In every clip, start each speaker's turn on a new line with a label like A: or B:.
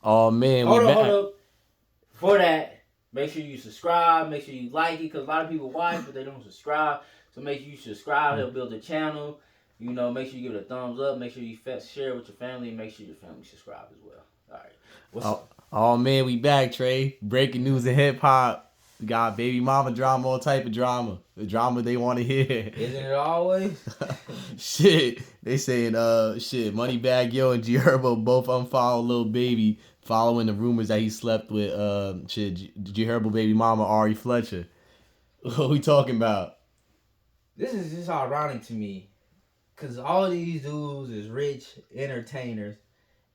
A: Oh man, we
B: Hold up, hold
A: back.
B: up. For that, make sure you subscribe. Make sure you like it because a lot of people watch but they don't subscribe. So make sure you subscribe. Help build the channel. Make sure you give it a thumbs up. Make sure you share it with your family and make sure your family subscribe as well. All right, what's
A: Oh,
B: up?
A: oh man, we back, Trey. Breaking news in hip hop. We got baby mama drama, all type of drama. The drama they want to hear.
B: Isn't it always?
A: Shit, they saying shit. Moneybag Yo and G Herbo both unfollow Lil Baby following the rumors that he slept with G Herbo baby mama Ari Fletcher. What we talking about?
B: This is just ironic to me because all these dudes is rich entertainers,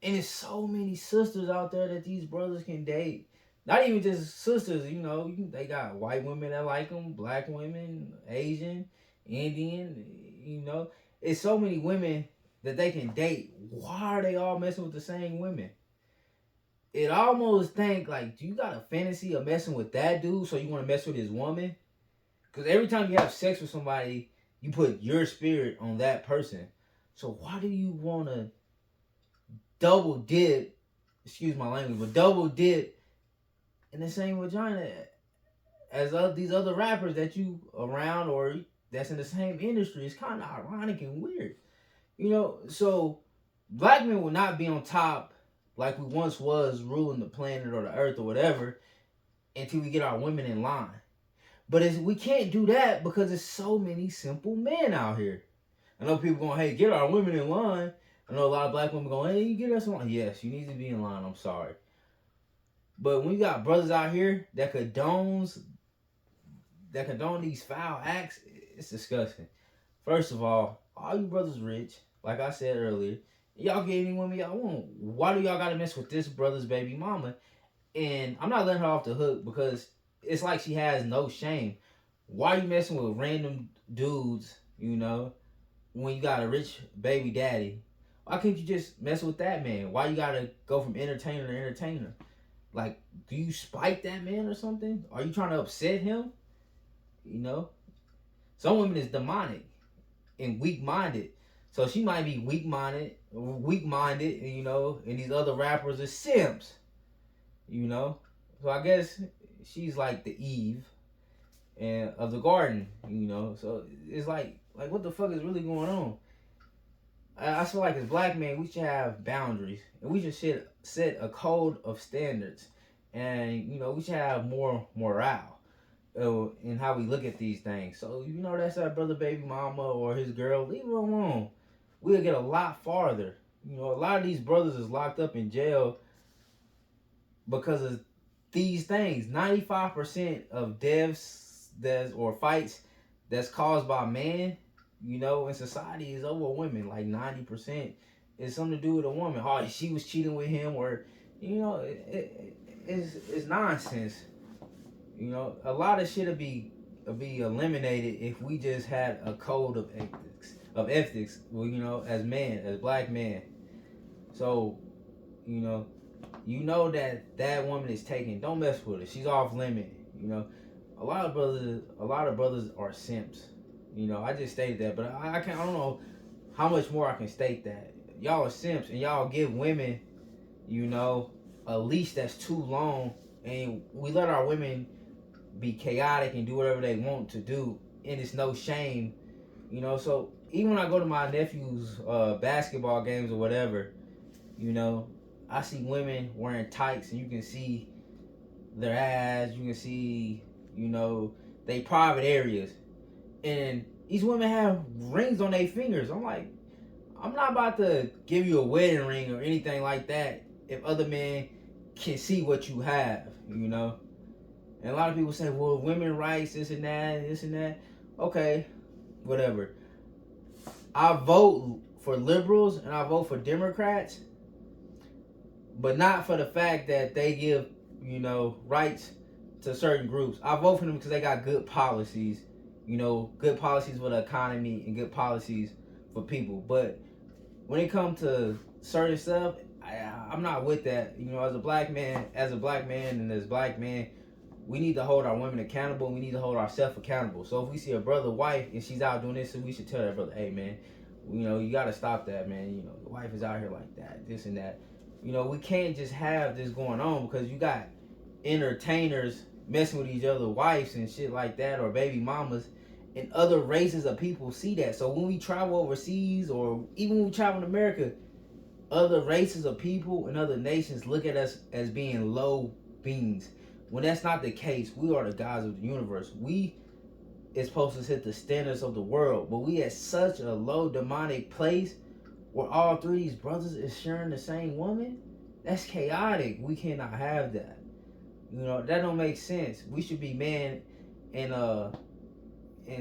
B: and there's so many sisters out there that these brothers can date. Not even just sisters, they got white women that like them, black women, Asian, Indian, It's so many women that they can date. Why are they all messing with the same women? It almost think like, do you got a fantasy of messing with that dude so you want to mess with his woman? Because every time you have sex with somebody, you put your spirit on that person. So why do you want to double dip, excuse my language, but double dip in the same vagina as these other rappers that you around or that's in the same industry? It's kind of ironic and weird. So black men will not be on top like we once was ruling the planet or the earth or whatever until we get our women in line. But we can't do that because there's so many simple men out here. I know people going, hey, get our women in line. I know a lot of black women going, hey, you get us in line. Yes, you need to be in line. I'm sorry. But when you got brothers out here that condone these foul acts, it's disgusting. First of all you brothers rich, like I said earlier. Y'all get any women y'all want. Why do y'all gotta mess with this brother's baby mama? And I'm not letting her off the hook because it's like she has no shame. Why are you messing with random dudes, when you got a rich baby daddy? Why can't you just mess with that man? Why you gotta go from entertainer to entertainer? Like, do you spite that man or something? Are you trying to upset him? You know? Some women is demonic and weak minded. So she might be weak minded, and these other rappers are simps, you know? So I guess she's like the Eve and of the garden, So it's like what the fuck is really going on? I feel like as black men, we should have boundaries and we should set a code of standards, and we should have more morale in how we look at these things. So that's our brother, baby mama, or his girl. Leave her alone. We'll get a lot farther. A lot of these brothers is locked up in jail because of these things. 95% of deaths or fights that's caused by men, in society is over women. Like 90% is something to do with a woman. Oh, she was cheating with him, or it's nonsense. A lot of shit would be eliminated if we just had a code of ethics. Well, as black men. So, you know, that woman is taken. Don't mess with her. She's off limit. A lot of brothers are simps. I just stated that, but I can't. I don't know how much more I can state that. Y'all are simps, and y'all give women, a leash that's too long, and we let our women be chaotic and do whatever they want to do, and it's no shame. So even when I go to my nephew's basketball games or whatever, you know, I see women wearing tights, and you can see their ass. You can see, they private areas, and these women have rings on their fingers. I'm like, I'm not about to give you a wedding ring or anything like that if other men can see what you have. And a lot of people say, well, women rights, this and that, this and that. Okay, whatever. I vote for liberals and I vote for Democrats, but not for the fact that they give, rights to certain groups. I vote for them because they got good policies, good policies for the economy and good policies for people. But when it comes to certain stuff, I'm not with that. As a black man, and as black men, we need to hold our women accountable, and we need to hold ourselves accountable. So if we see a brother wife and she's out doing this, we should tell that brother, hey man, you gotta stop that, man. Your wife is out here like that, this and that. You know, we can't just have this going on because you got entertainers messing with each other wives and shit like that, or baby mamas, and other races of people see that. So when we travel overseas, or even when we travel in America, other races of people and other nations look at us as being low beings, when that's not the case. We are the gods of the universe. We is supposed to set the standards of the world, but we at such a low demonic place where all three of these brothers is sharing the same woman. That's chaotic. We cannot have that. You know, that don't make sense. We should be men and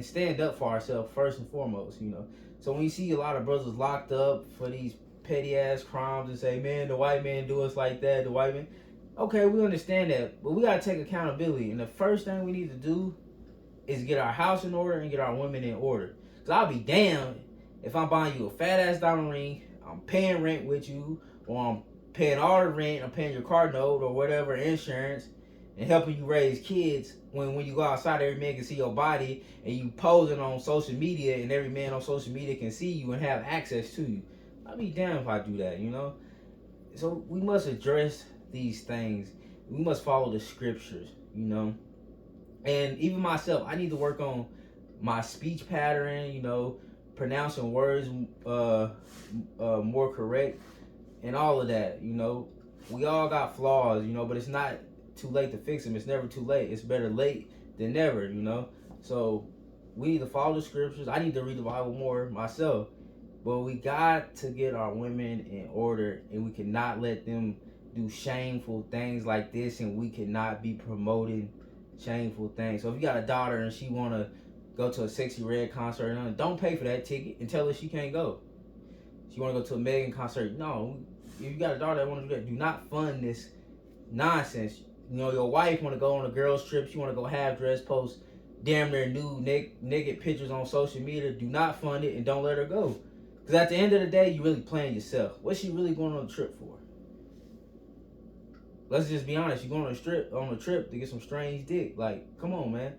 B: stand up for ourselves first and foremost, you know. So when you see a lot of brothers locked up for these petty ass crimes and say, man, the white man do us like that, the white man, okay, we understand that, but we gotta take accountability. And the first thing we need to do is get our house in order and get our women in order. Cause I'll be damned if I'm buying you a fat ass diamond ring, I'm paying rent with you, or I'm paying all the rent, I'm paying your car note or whatever, insurance, and helping you raise kids. When you go outside, every man can see your body, and you posing on social media, and every man on social media can see you and have access to you. I'll be damned if I do that, you know. So we must address these things. We must follow the scriptures, you know. And even myself, I need to work on my speech pattern, you know, pronouncing words more correct, and all of that, you know. We all got flaws, you know, but it's not too late to fix them. It's never too late. It's better late than never, you know. So we need to follow the scriptures. I need to read the Bible more myself. But we got to get our women in order, and we cannot let them do shameful things like this, and we cannot be promoting shameful things. So if you got a daughter and she want to go to a Sexy Red concert, don't pay for that ticket and tell her she can't go. She want to go to a Megan concert. No, if you got a daughter that want to do that, do not fund this nonsense. You know, your wife want to go on a girls trip. She want to go half dress, post damn near nude, naked pictures on social media. Do not fund it and don't let her go. Because at the end of the day, you really playing yourself. What's she really going on a trip for? Let's just be honest. You going on a trip to get some strange dick. Like, come on, man.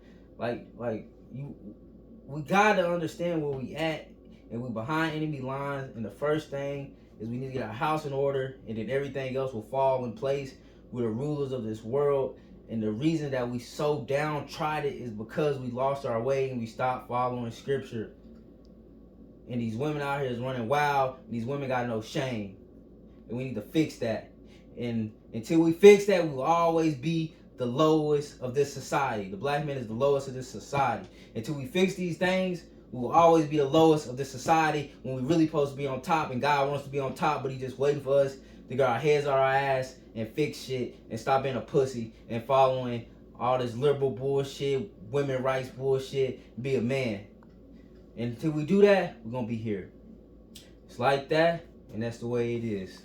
B: We gotta understand where we at, and we behind enemy lines. And the first thing is we need to get our house in order, and then everything else will fall in place. We're the rulers of this world, and the reason that we so downtrodden is because we lost our way and we stopped following scripture. And these women out here is running wild, and these women got no shame, and we need to fix that. And until we fix that, we will always be the lowest of this society. The black man is the lowest of this society. Until we fix these things, we will always be the lowest of this society, when we really supposed to be on top, and God wants to be on top, but he just waiting for us to get our heads on our ass and fix shit and stop being a pussy and following all this liberal bullshit, women rights bullshit, be a man. And until we do that, we're gonna be here. It's like that, and that's the way it is.